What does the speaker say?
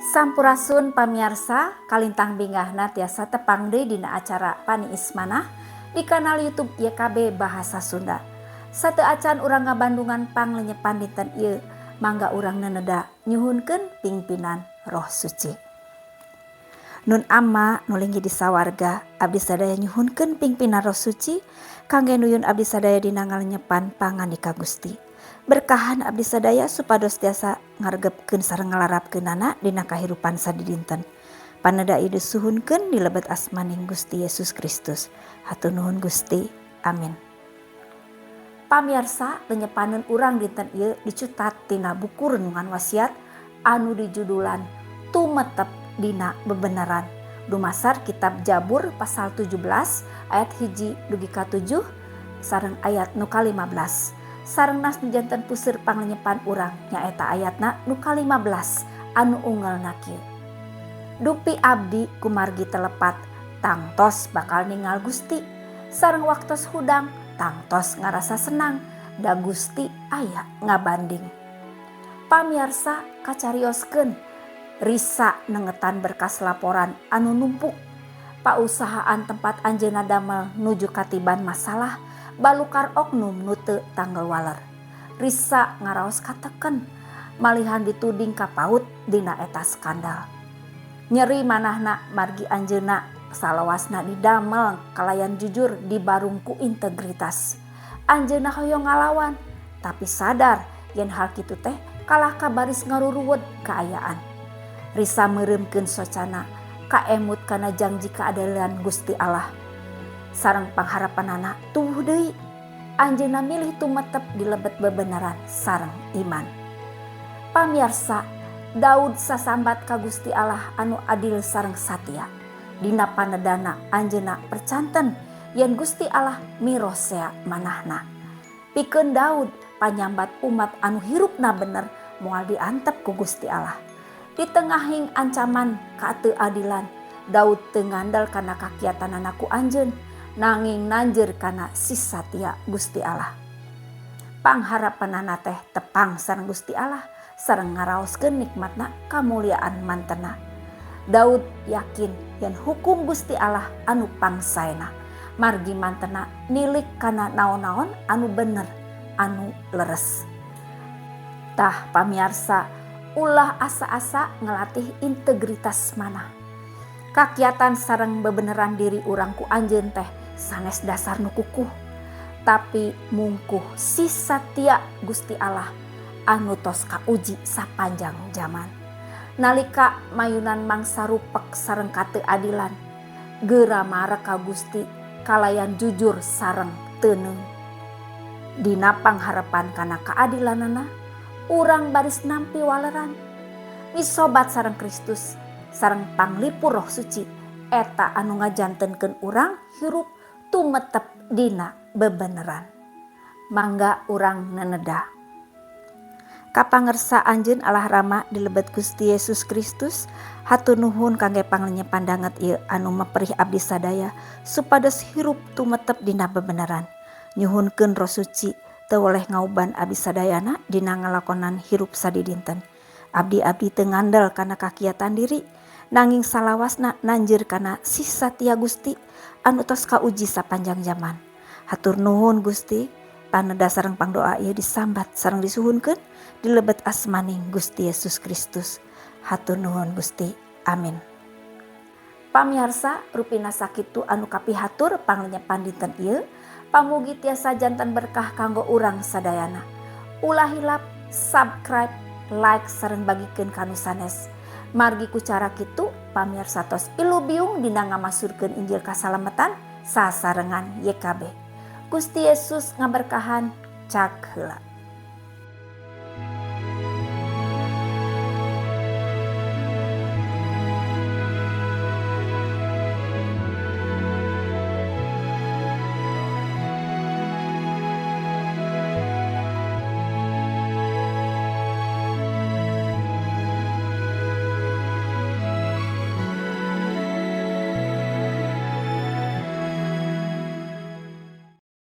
Sampurasun pamiarsa kalintang binggahna tiasa tepang deui dina acara Pani Ismanah di kanal YouTube YKB Bahasa Sunda. Satu acan urang ngabandungan panglenyepan dinten ieu mangga urang neneda nyuhunkeun pingpinan Roh Suci. Nun amma nulinggi di sawarga abdi sadaya nyuhunkeun pingpinan Roh Suci kangge nuyun abdi sadaya dina ngalenyepan panganika Gusti. Berkahan abdi sadaya supados tiasa ngaregepkeun sareng ngalarapkeunana dina kahirupan sadidinten. Paneda ieu suhunkeun di lebet asmaning Gusti Yesus Kristus. Hatur nuhun Gusti. Amin. Pamirsa, penyepaneun urang dinten ieu dicutat tina buku renungan wasiat anu dijudulan Tumetep dina Bebeneran. Dumasar kitab Jabur pasal 17 ayat 1 dugi ka 7 sareng ayat nu ka-15. Sareng nas janten puseur panglenyepan urang nyaeta ayatna nu ka-15 anu unggelna kieu. Dupi abdi kumargi telepat tangtos bakal ningal Gusti sareng waktos hudang tangtos ngarasa senang da Gusti aya ngabanding. Pamirsa kacarioskeun risa nengetan berkas laporan anu numpuk pausahaan tempat anjeunna damel nuju katiban masalah balukar oknum nu teu tanggal waler. Risa ngaraos kateken malihan dituding kapaut dina eta skandal. Nyeri manahna margi anjeunna salawasna didamel kalayan jujur dibarungku integritas. Anjeunna hoyong ngalawan tapi sadar yen hal kitu teh kalah ka baris ngaruruwed kaayaan. Risa meureumkeun socana kaemut kana janji keadilan Gusti Allah. Sareng pangharapanana tuwuh deui anjeunna milih tumetep di lebet bebenaran sareng iman. Pamirsa, Daud sasambat ka Gusti Allah anu adil sareng satia. Dina panedana anjeunna percanten yen Gusti Allah mirosea manahna. Pikeun Daud panyambat umat anu hirupna bener moal diantep ku Gusti Allah. Di tengahing ancaman kateu adilan, Daud teu ngandal kana kakiatanana ku anjeun nanging nanjeur kana sisatia Gusti Allah. Pangharapanana teh tepang sareng Gusti Allah sareng ngaraoskeun nikmatna kamuliaan mantena. Daud yakin yen hukum Gusti Allah anu pangsaena margi mantena nilik kana naon-naon anu bener anu leres. Tah pamirsa, ulah asa-asa ngelatih integritas manah. Kakiatan sareng bebeneran diri urang ku anjeun teh sanes dasar nu kukuh, tapi mungkuh si satia Gusti Allah anu tos kauji sapanjang zaman. Nalika mayunan mangsa rupek sareng kateu adilan, geura marek ka Gusti kalayan jujur sareng teuneuh. Dina pangharapan kana kaadilanana, urang baris nampi waleran. Misobat sareng Kristus sareng panglipu Roh Suci eta anu ngajantenkeun urang hirup tumetep dina bebeneran. Mangga urang neneda. Kapangersa anjeun Allah Rama di lebet Gusti Yesus Kristus, hatur nuhun kangge panglenyepan danget ieu anu meperih abdi sadaya supados hirup tumetep dina bebeneran. Nyuhunkeun Roh Suci teu oleh ngauban abdi sadayana dina ngalakonan hirup sadidinten. Abdi-abdi teu ngandel kana kakiatan diri, nanging salawasna nanjeur kana si satia Gusti anu tos kauji sapanjang zaman. Hatur nuhun Gusti, paneda sareng pangdoa ieu disambat sareng disuhunkeun di lebet asmaning Gusti Yesus Kristus. Hatur nuhun Gusti. Amin. Pamirsa, rupina sakitu anu kapihatur panglenyepan dinten ieu, pamugi tiasa janten berkah kanggo urang sadayana. Ulah hilap subscribe, like sareng bagikeun kanu sanes. Margi ku cara kitu pamirsa tos pilubiung dina ngamasurkeun Injil kasalametan sasarengan YKB. Gusti Yesus ngaberkahan cak heula.